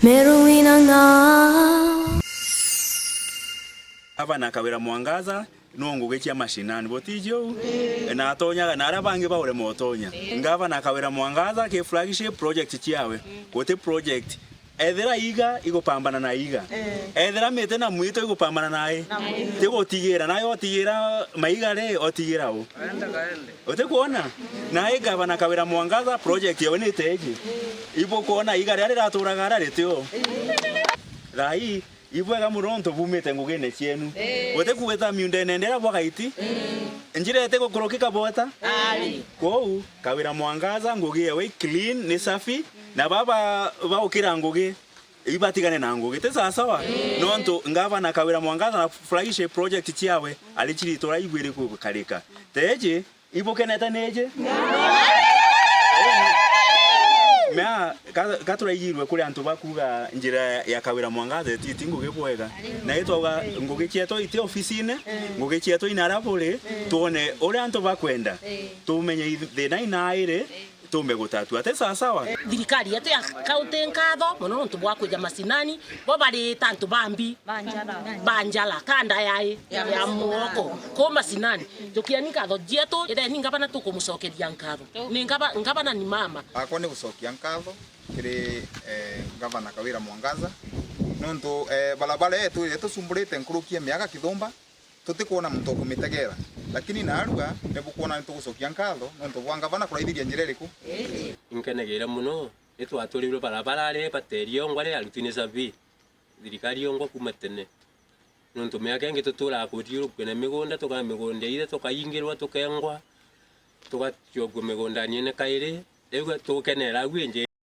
Meru Abana Kawira Mwangaza Ngugi chia mashinani botijo na atonya na arabange baure motonya ngava na Kawira Mwangaza ke flagship project chiawe wote project ethera iga igopambana na iga ethera mete na mwito igopambana nae tigotigera nayo otigera maiga le otigera o ote kuona nae ngava na Kawira Mwangaza project yawe ni tege ibo kuona iga rari raturaga retio rai ibwega muronto bumete ngugene chienu wote kuweta miunde nendera bwagaiti njirete gukurukika bota ali ko Kawira Mwangaza ngugi yewe clean ni safi na baba baukira ngugi ibatigane na ngugi te sawa nonto ngava na Kawira Mwangaza na flagship project chiawe alichiri tora igwire ku karika teje ibokeneta neje mea gatura yirwe kuri antu bakuga njira ya Kawira Mwangaza titi ngugi bwega na itwa ngugi chieto ite ofisine ngugi chieto inarabure tuone ore antu bakwenda tumenye thina inaire tumbe gutatu ate sawa thirikari yetu ya kaunti nkatho muno ntu bwa kuja masinani bo bari tantu bambi banjala kanda ya muoko ko masinani tukiani nkatho jeto ire ningaba na tukumucokeria nkatho ningaba na ni mama akwa ni gucokia nkatho kiri Governor Kawira Mwangaza nontu balabala yetu sumburite nkurukie miaka kithumba tutikuona muntu kumitegera lakini naruga nebukuona nitugucokia nkatho nontu bwa Governor kuraithiria njira iriku inkenegera muno itwatulirwe barabara ari baterio ngware arutine sabi thirikari yongo kuma tene nontu miaka ingi tutura kutiru kwena migunda tuka migunda ire tukayingirwa tukengwa tukachogwo migunda nyene kaire rĩu tukenera gwenje